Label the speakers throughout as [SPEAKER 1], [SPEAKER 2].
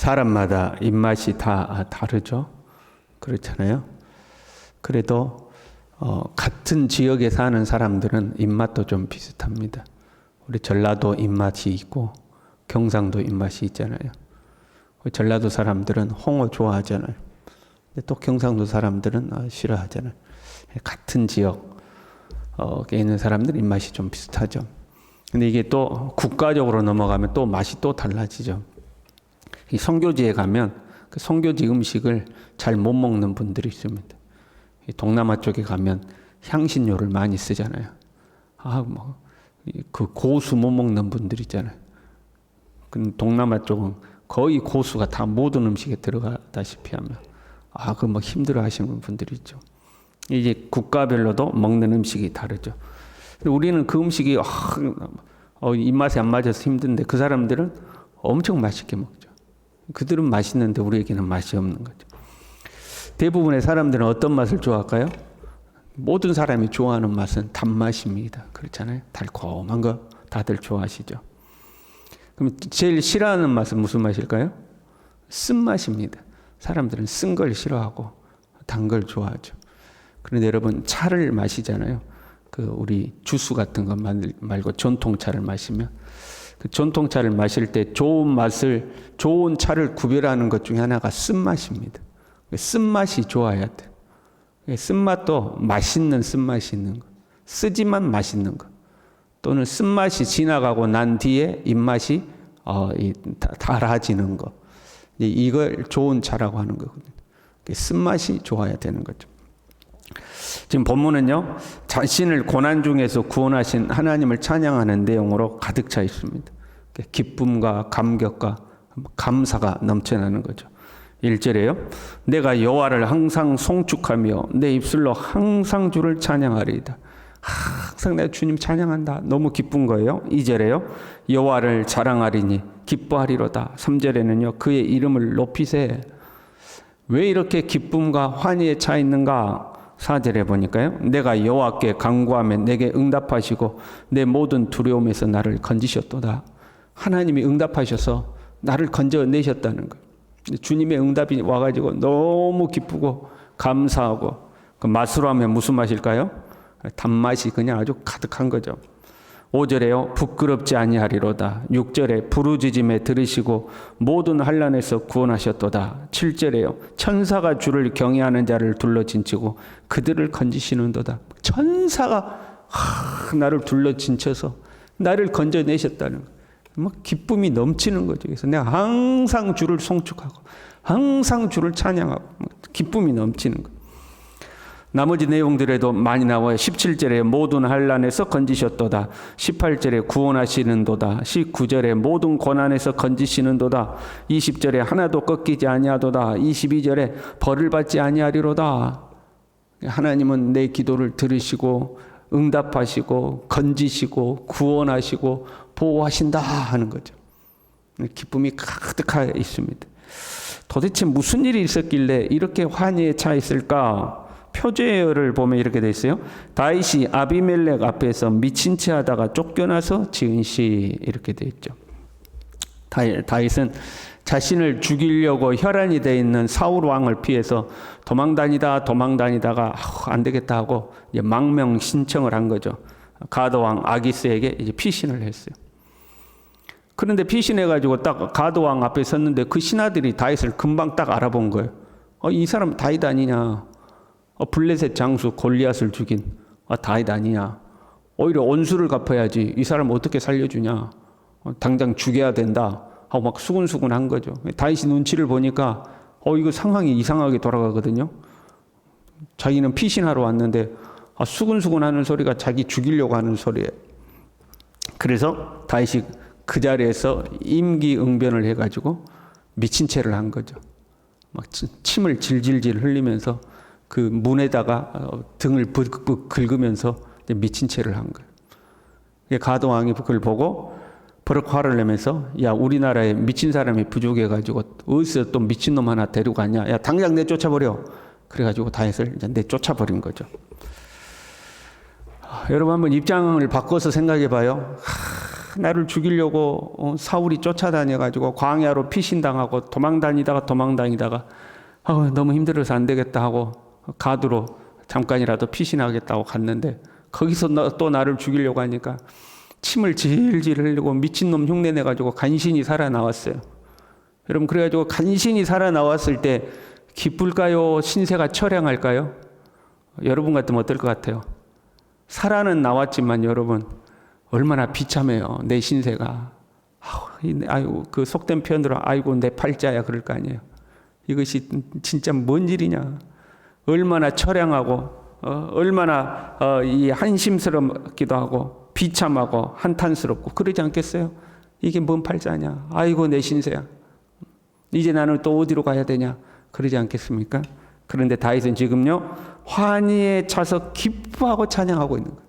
[SPEAKER 1] 사람마다 입맛이 다 다르죠. 그렇잖아요. 그래도 같은 지역에 사는 사람들은 입맛도 좀 비슷합니다. 우리 전라도 입맛이 있고 경상도 입맛이 있잖아요. 전라도 사람들은 홍어 좋아하잖아요. 근데 또 경상도 사람들은 싫어하잖아요. 같은 지역에 있는 사람들 입맛이 좀 비슷하죠. 근데 이게 또 국가적으로 넘어가면 또 맛이 또 달라지죠. 이 선교지에 가면 그 선교지 음식을 잘 못 먹는 분들이 있습니다. 동남아 쪽에 가면 향신료를 많이 쓰잖아요. 그 고수 못 먹는 분들 있잖아요. 그 동남아 쪽은 거의 고수가 다 모든 음식에 들어가다시피 하면 힘들어 하시는 분들이 있죠. 이제 국가별로도 먹는 음식이 다르죠. 우리는 그 음식이 입맛에 안 맞아서 힘든데 그 사람들은 엄청 맛있게 먹죠. 그들은 맛있는데 우리에게는 맛이 없는 거죠. 대부분의 사람들은 어떤 맛을 좋아할까요? 모든 사람이 좋아하는 맛은 단맛입니다. 그렇잖아요. 달콤한 거 다들 좋아하시죠. 그럼 제일 싫어하는 맛은 무슨 맛일까요? 쓴맛입니다. 사람들은 쓴 걸 싫어하고 단 걸 좋아하죠. 그런데 여러분 차를 마시잖아요. 우리 주스 같은 거 말고 전통차를 마시면 그 전통차를 마실 때 좋은 차를 구별하는 것 중에 하나가 쓴맛입니다. 쓴맛이 좋아야 돼. 쓴맛도 맛있는 쓴맛이 있는 거. 쓰지만 맛있는 거. 또는 쓴맛이 지나가고 난 뒤에 입맛이 달아지는 거. 이걸 좋은 차라고 하는 거거든요. 쓴맛이 좋아야 되는 거죠. 지금 본문은요, 자신을 고난 중에서 구원하신 하나님을 찬양하는 내용으로 가득 차 있습니다. 기쁨과 감격과 감사가 넘쳐나는 거죠. 1절에요. 내가 여호와를 항상 송축하며 내 입술로 항상 주를 찬양하리이다. 항상 내가 주님 찬양한다. 너무 기쁜 거예요. 2절에요. 여호와를 자랑하리니 기뻐하리로다. 3절에는요. 그의 이름을 높이세. 왜 이렇게 기쁨과 환희에 차 있는가? 4절에 보니까요. 내가 여호와께 간구하며 내게 응답하시고 내 모든 두려움에서 나를 건지셨도다. 하나님이 응답하셔서 나를 건져내셨다는 거예요. 주님의 응답이 와가지고 너무 기쁘고 감사하고 그 맛으로 하면 무슨 맛일까요? 단맛이 그냥 아주 가득한 거죠. 5절에요. 부끄럽지 아니하리로다. 6절에 부르짖음에 들으시고 모든 환난에서 구원하셨도다. 7절에요. 천사가 주를 경외하는 자를 둘러진치고 그들을 건지시는도다. 천사가 나를 둘러진쳐서 나를 건져내셨다는 거예요. 기쁨이 넘치는 거죠. 그래서 내가 항상 주를 송축하고 항상 주를 찬양하고 기쁨이 넘치는 거예요. 나머지 내용들에도 많이 나와요. 17절에 모든 환난에서 건지셨도다. 18절에 구원하시는도다. 19절에 모든 고난에서 건지시는도다. 20절에 하나도 꺾이지 아니하도다. 22절에 벌을 받지 아니하리로다. 하나님은 내 기도를 들으시고 응답하시고 건지시고 구원하시고 보호하신다 하는 거죠. 기쁨이 가득하게 있습니다. 도대체 무슨 일이 있었길래 이렇게 환희에 차 있을까? 표제어를 보면 이렇게 돼 있어요. 다윗이 아비멜렉 앞에서 미친 채 하다가 쫓겨나서 지은 시 이렇게 돼 있죠. 다윗은 자신을 죽이려고 혈안이 돼 있는 사울 왕을 피해서 도망다니다가 안 되겠다 하고 이제 망명 신청을 한 거죠. 가드 왕 아기스에게 이제 피신을 했어요. 그런데 피신해가지고 딱 가드 왕 앞에 섰는데 그 신하들이 다윗을 금방 딱 알아본 거예요. 이 사람 다윗 아니냐? 블레셋 장수 골리앗을 죽인 다윗 아니냐? 오히려 원수를 갚아야지. 이 사람 어떻게 살려주냐? 당장 죽여야 된다. 하고 막 수군수군한 거죠. 다윗이 눈치를 보니까 이거 상황이 이상하게 돌아가거든요. 자기는 피신하러 왔는데 수군수군하는 소리가 자기 죽이려고 하는 소리예요. 그래서 다윗이 그 자리에서 임기응변을 해가지고 미친 채를 한 거죠. 막 침을 질질질 흘리면서 그 문에다가 등을 붓 긁으면서 미친 채를 한 거예요. 가드 왕이 그걸 보고 버럭 화를 내면서 야 우리나라에 미친 사람이 부족해가지고 어디서 또 미친놈 하나 데리고 갔냐. 야 당장 내쫓아버려. 그래가지고 다윗을 이제 내쫓아버린 거죠. 여러분 한번 입장을 바꿔서 생각해 봐요. 나를 죽이려고 사울이 쫓아다녀가지고 광야로 피신당하고 도망다니다가 너무 힘들어서 안 되겠다 하고 가두로 잠깐이라도 피신하겠다고 갔는데 거기서 또 나를 죽이려고 하니까 침을 질질 흘리고 미친놈 흉내내가지고 간신히 살아나왔어요. 여러분, 그래가지고 간신히 살아나왔을 때 기쁠까요? 신세가 처량할까요? 여러분 같으면 어떨 것 같아요? 살아는 나왔지만 여러분 얼마나 비참해요. 내 신세가. 아이고, 그 속된 표현으로 아이고 내 팔자야 그럴 거 아니에요. 이것이 진짜 뭔 일이냐. 얼마나 처량하고 얼마나 이 한심스럽기도 하고 비참하고 한탄스럽고 그러지 않겠어요? 이게 뭔 팔자냐. 아이고 내 신세야. 이제 나는 또 어디로 가야 되냐. 그러지 않겠습니까? 그런데 다윗은 지금요 환희에 차서 기뻐하고 찬양하고 있는 거예요.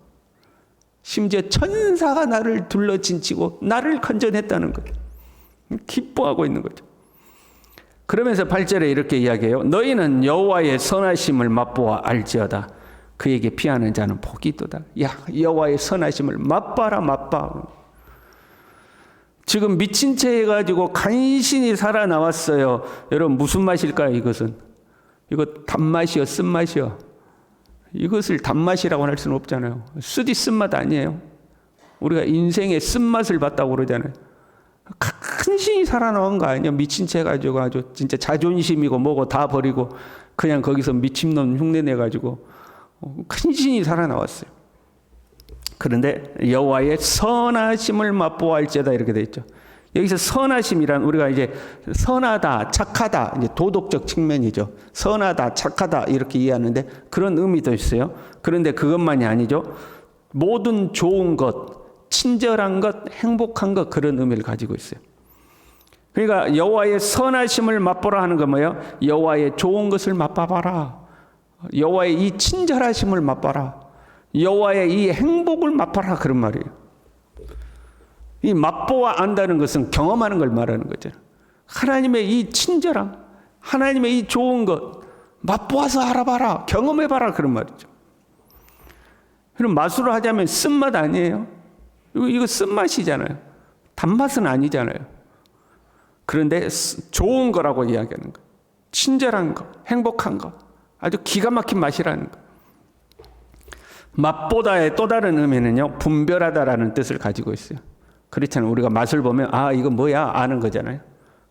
[SPEAKER 1] 심지어 천사가 나를 둘러진치고 나를 건져냈다는 거예요. 기뻐하고 있는 거죠. 그러면서 8절에 이렇게 이야기해요. 너희는 여호와의 선하심을 맛보아 알지어다. 그에게 피하는 자는 복이 있도다. 야, 여호와의 선하심을 맛봐라 맛봐. 지금 미친 채 해가지고 간신히 살아나왔어요. 여러분 무슨 맛일까요? 이것은 이거 단맛이요 쓴맛이요. 이것을 단맛이라고 할 수는 없잖아요. 쓰디 쓴맛 아니에요. 우리가 인생의 쓴맛을 봤다고 그러잖아요. 간신히 살아나온 거 아니에요. 미친 채 해가지고 아주 진짜 자존심이고 뭐고 다 버리고 그냥 거기서 미친놈 흉내내가지고 간신히 살아나왔어요. 그런데 여호와의 선하심을 맛보아 알지어다 이렇게 돼 있죠. 여기서 선하심이란 우리가 이제 선하다, 착하다, 이제 도덕적 측면이죠. 선하다, 착하다 이렇게 이해하는데 그런 의미도 있어요. 그런데 그것만이 아니죠. 모든 좋은 것, 친절한 것, 행복한 것 그런 의미를 가지고 있어요. 그러니까 여호와의 선하심을 맛보라 하는 건 뭐예요? 여호와의 좋은 것을 맛봐봐라. 여호와의 이 친절하심을 맛봐라. 여호와의 이 행복을 맛봐라 그런 말이에요. 이 맛보아 안다는 것은 경험하는 걸 말하는 거죠. 하나님의 이 친절함, 하나님의 이 좋은 것 맛보아서 알아봐라, 경험해봐라 그런 말이죠. 그럼 맛으로 하자면 쓴맛 아니에요. 이거 쓴맛이잖아요. 단맛은 아니잖아요. 그런데 좋은 거라고 이야기하는 거, 친절한 거, 행복한 거, 아주 기가 막힌 맛이라는 거. 맛보다의 또 다른 의미는요, 분별하다라는 뜻을 가지고 있어요. 그렇잖아요. 우리가 맛을 보면 이거 뭐야 아는 거잖아요.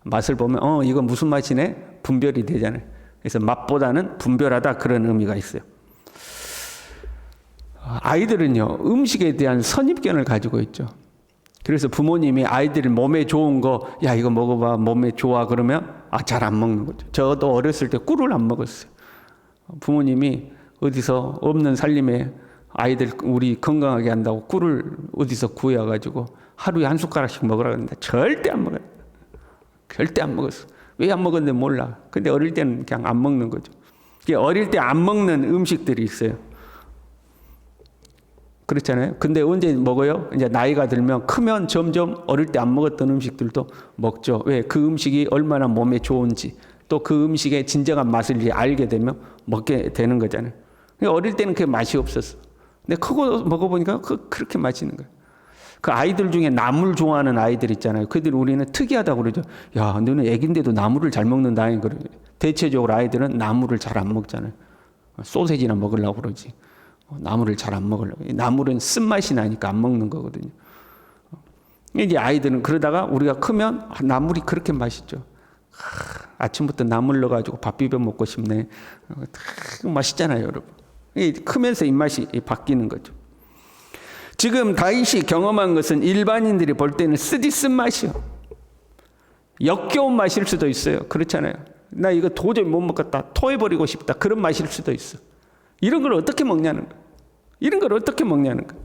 [SPEAKER 1] 맛을 보면 이거 무슨 맛이네 분별이 되잖아요. 그래서 맛보다는 분별하다 그런 의미가 있어요. 아이들은요 음식에 대한 선입견을 가지고 있죠. 그래서 부모님이 아이들 몸에 좋은 거 야 이거 먹어봐 몸에 좋아 그러면 잘 안 먹는 거죠. 저도 어렸을 때 꿀을 안 먹었어요. 부모님이 어디서 없는 살림에 아이들 우리 건강하게 한다고 꿀을 어디서 구해가지고 하루에 한 숟가락씩 먹으라 그랬는데 절대 안 먹어요. 절대 안 먹었어. 왜 안 먹었는지 몰라. 근데 어릴 때는 그냥 안 먹는 거죠. 어릴 때 안 먹는 음식들이 있어요. 그렇잖아요. 근데 언제 먹어요? 이제 나이가 들면 크면 점점 어릴 때 안 먹었던 음식들도 먹죠. 왜? 그 음식이 얼마나 몸에 좋은지 또 그 음식의 진정한 맛을 알게 되면 먹게 되는 거잖아요. 어릴 때는 그 맛이 없었어. 근데 크고 먹어보니까 그렇게 맛있는 거예요. 그 아이들 중에 나물 좋아하는 아이들 있잖아요. 그들 우리는 특이하다고 그러죠. 야, 너는 애기인데도 나물을 잘 먹는다. 대체적으로 아이들은 나물을 잘 안 먹잖아요. 소세지나 먹으려고 그러지. 나물을 잘 안 먹으려고. 나물은 쓴맛이 나니까 안 먹는 거거든요. 이제 아이들은 그러다가 우리가 크면 나물이 그렇게 맛있죠. 아침부터 나물 넣어가지고 밥 비벼 먹고 싶네. 맛있잖아요, 여러분. 크면서 입맛이 바뀌는 거죠. 지금 다윗이 경험한 것은 일반인들이 볼 때는 쓰디 쓴맛이요. 역겨운 맛일 수도 있어요. 그렇잖아요. 나 이거 도저히 못 먹겠다. 토해버리고 싶다. 그런 맛일 수도 있어. 이런 걸 어떻게 먹냐는 거예요. 이런 걸 어떻게 먹냐는 거예요.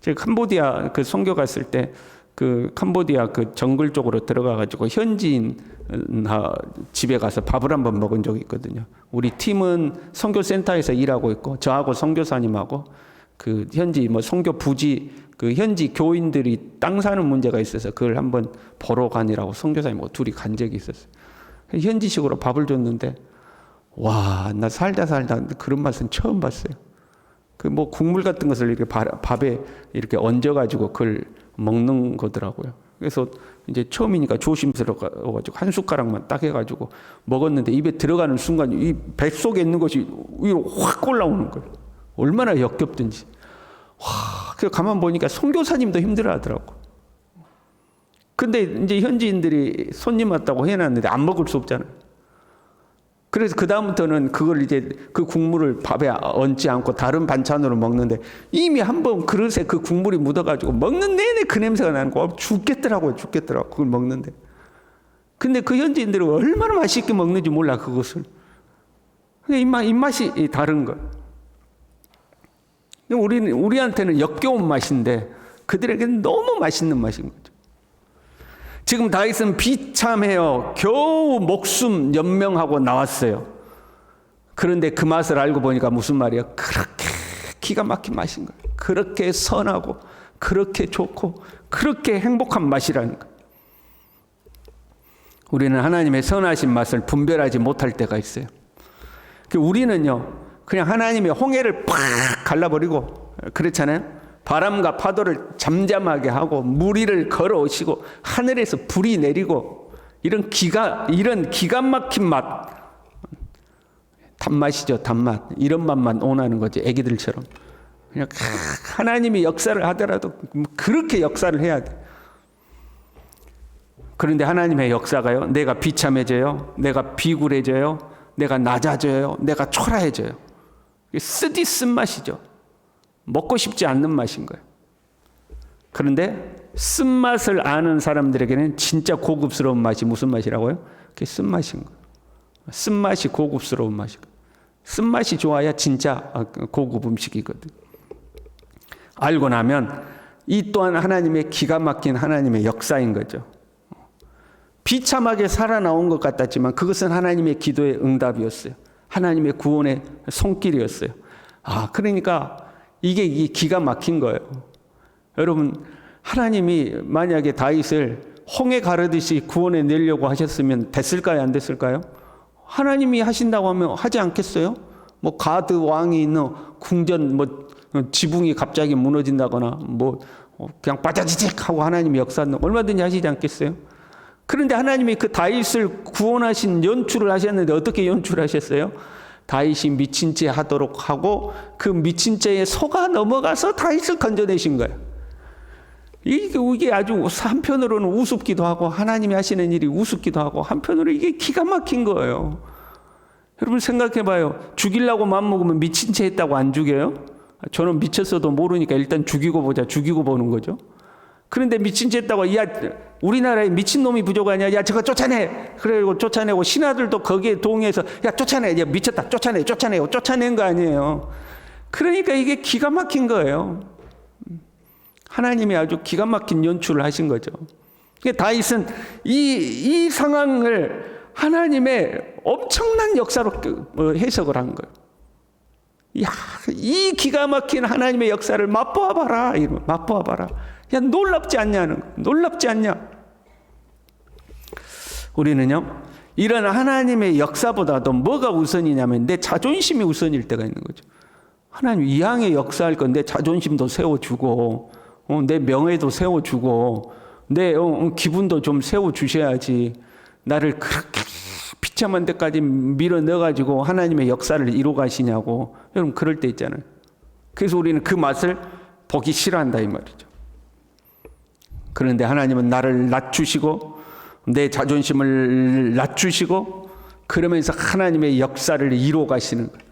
[SPEAKER 1] 제가 캄보디아 그 선교 갔을 때 그 캄보디아 그 정글 쪽으로 들어가가지고 현지인 집에 가서 밥을 한번 먹은 적이 있거든요. 우리 팀은 선교센터에서 일하고 있고 저하고 선교사님하고 그 현지 선교 부지 그 현지 교인들이 땅 사는 문제가 있어서 그걸 한번 보러 가느라고 선교사님 둘이 간 적이 있었어요. 현지식으로 밥을 줬는데 와, 나 살다 그런 맛은 처음 봤어요. 그 뭐 국물 같은 것을 이렇게 밥에 이렇게 얹어가지고 그걸 먹는 거더라고요. 그래서 이제 처음이니까 조심스러워가지고 한 숟가락만 딱 해가지고 먹었는데 입에 들어가는 순간 이 뱃속에 있는 것이 위로 확 올라오는 거예요. 얼마나 역겹든지. 와, 그래서 가만 보니까 선교사님도 힘들어하더라고. 근데 이제 현지인들이 손님 왔다고 해놨는데 안 먹을 수 없잖아요. 그래서 그다음부터는 그걸 이제 그 국물을 밥에 얹지 않고 다른 반찬으로 먹는데 이미 한번 그릇에 그 국물이 묻어가지고 먹는 내내 그 냄새가 나는 거 죽겠더라고요. 그걸 먹는데. 근데 그 현지인들은 얼마나 맛있게 먹는지 몰라 그것을. 입맛이 다른 거예요. 우리한테는 역겨운 맛인데 그들에게는 너무 맛있는 맛인 거죠. 지금 다윗은 비참해요. 겨우 목숨 연명하고 나왔어요. 그런데 그 맛을 알고 보니까 무슨 말이에요? 그렇게 기가 막힌 맛인 거예요. 그렇게 선하고 그렇게 좋고 그렇게 행복한 맛이라는 거예요. 우리는 하나님의 선하신 맛을 분별하지 못할 때가 있어요. 우리는요 그냥 하나님의 홍해를 팍 갈라버리고 그렇잖아요. 바람과 파도를 잠잠하게 하고 물 위를 걸어오시고 하늘에서 불이 내리고 이런 기가 막힌 맛, 단맛이죠, 단맛. 이런 맛만 원하는 거지, 애기들처럼. 그냥 하나님이 역사를 하더라도 그렇게 역사를 해야 돼. 그런데 하나님의 역사가요, 내가 비참해져요, 내가 비굴해져요, 내가 낮아져요, 내가 초라해져요. 쓰디 쓴맛이죠. 먹고 싶지 않는 맛인 거예요. 그런데 쓴맛을 아는 사람들에게는 진짜 고급스러운 맛이 무슨 맛이라고요? 그게 쓴맛인 거예요. 쓴맛이 고급스러운 맛이고 쓴맛이 좋아야 진짜 고급 음식이거든. 알고 나면 이 또한 하나님의 기가 막힌 하나님의 역사인 거죠. 비참하게 살아나온 것 같았지만 그것은 하나님의 기도의 응답이었어요. 하나님의 구원의 손길이었어요. 그러니까 이게 기가 막힌 거예요. 여러분, 하나님이 만약에 다윗을 홍해 가르듯이 구원해 내려고 하셨으면 됐을까요? 안 됐을까요? 하나님이 하신다고 하면 하지 않겠어요? 뭐 가드 왕이 있는 궁전 지붕이 갑자기 무너진다거나 그냥 빠자지직 하고 하나님이 역사하는 얼마든지 하시지 않겠어요? 그런데 하나님이 그 다윗을 구원하신 연출을 하셨는데 어떻게 연출하셨어요? 다윗이 미친 채 하도록 하고 그 미친 채에 속아 넘어가서 다윗을 건져내신 거예요. 이게 아주 한편으로는 우습기도 하고 하나님이 하시는 일이 우습기도 하고 한편으로 이게 기가 막힌 거예요. 여러분 생각해봐요. 죽이려고 마음먹으면 미친 채 했다고 안 죽여요? 저는 미쳤어도 모르니까 일단 죽이고 보는 거죠. 그런데 미친 채 했다고 우리나라에 미친놈이 부족하냐? 저거 쫓아내. 그래고 쫓아내고 신하들도 거기에 동의해서 쫓아내. 미쳤다. 쫓아낸 거 아니에요. 그러니까 이게 기가 막힌 거예요. 하나님이 아주 기가 막힌 연출을 하신 거죠. 그러니까 다윗은 이 상황을 하나님의 엄청난 역사로 해석을 한 거예요. 이 기가 막힌 하나님의 역사를 맛보아 봐라. 맛보아 봐라. 놀랍지 않냐는 거예요. 놀랍지 않냐? 우리는요, 이런 하나님의 역사보다도 뭐가 우선이냐면 내 자존심이 우선일 때가 있는 거죠. 하나님 이 향에 역사할 건 내 자존심도 세워주고, 내 명예도 세워주고, 내 기분도 좀 세워주셔야지. 나를 그렇게 비참한 데까지 밀어 넣어가지고 하나님의 역사를 이루어 가시냐고. 여러분, 그럴 때 있잖아요. 그래서 우리는 그 맛을 보기 싫어한다, 이 말이죠. 그런데 하나님은 나를 낮추시고 내 자존심을 낮추시고 그러면서 하나님의 역사를 이루어 가시는 거예요.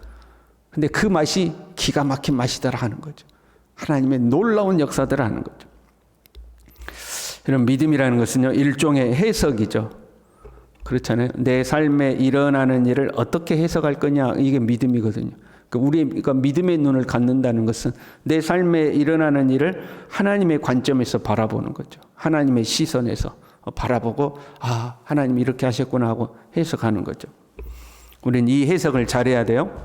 [SPEAKER 1] 근데 그 맛이 기가 막힌 맛이더라 하는 거죠. 하나님의 놀라운 역사들을 하는 거죠. 이런 믿음이라는 것은요, 일종의 해석이죠. 그렇잖아요. 내 삶에 일어나는 일을 어떻게 해석할 거냐, 이게 믿음이거든요. 우리가 믿음의 눈을 갖는다는 것은 내 삶에 일어나는 일을 하나님의 관점에서 바라보는 거죠. 하나님의 시선에서 바라보고 하나님이 이렇게 하셨구나 하고 해석하는 거죠. 우리는 이 해석을 잘해야 돼요.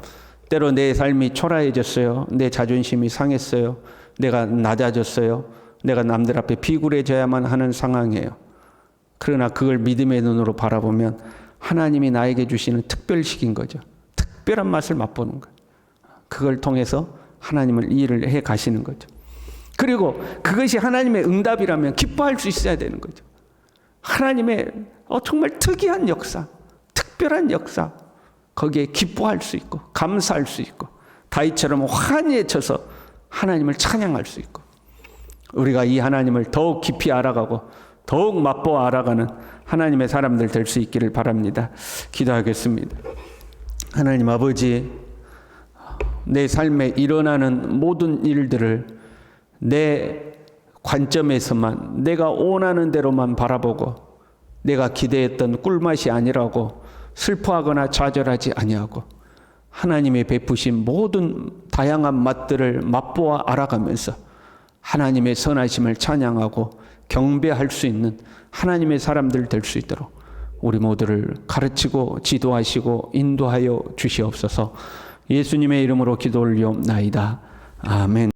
[SPEAKER 1] 때로 내 삶이 초라해졌어요. 내 자존심이 상했어요. 내가 낮아졌어요. 내가 남들 앞에 비굴해져야만 하는 상황이에요. 그러나 그걸 믿음의 눈으로 바라보면 하나님이 나에게 주시는 특별식인 거죠. 특별한 맛을 맛보는 거예요. 그걸 통해서 하나님을 일을 해 가시는 거죠. 그리고 그것이 하나님의 응답이라면 기뻐할 수 있어야 되는 거죠. 하나님의 정말 특이한 역사, 특별한 역사, 거기에 기뻐할 수 있고 감사할 수 있고 다윗처럼 환희에 쳐서 하나님을 찬양할 수 있고, 우리가 이 하나님을 더욱 깊이 알아가고 더욱 맛보아 알아가는 하나님의 사람들 될 수 있기를 바랍니다. 기도하겠습니다. 하나님 아버지, 내 삶에 일어나는 모든 일들을 내 관점에서만, 내가 원하는 대로만 바라보고 내가 기대했던 꿀맛이 아니라고 슬퍼하거나 좌절하지 아니하고 하나님의 베푸신 모든 다양한 맛들을 맛보아 알아가면서 하나님의 선하심을 찬양하고 경배할 수 있는 하나님의 사람들 될 수 있도록 우리 모두를 가르치고 지도하시고 인도하여 주시옵소서. 예수님의 이름으로 기도 올리옵나이다. 아멘.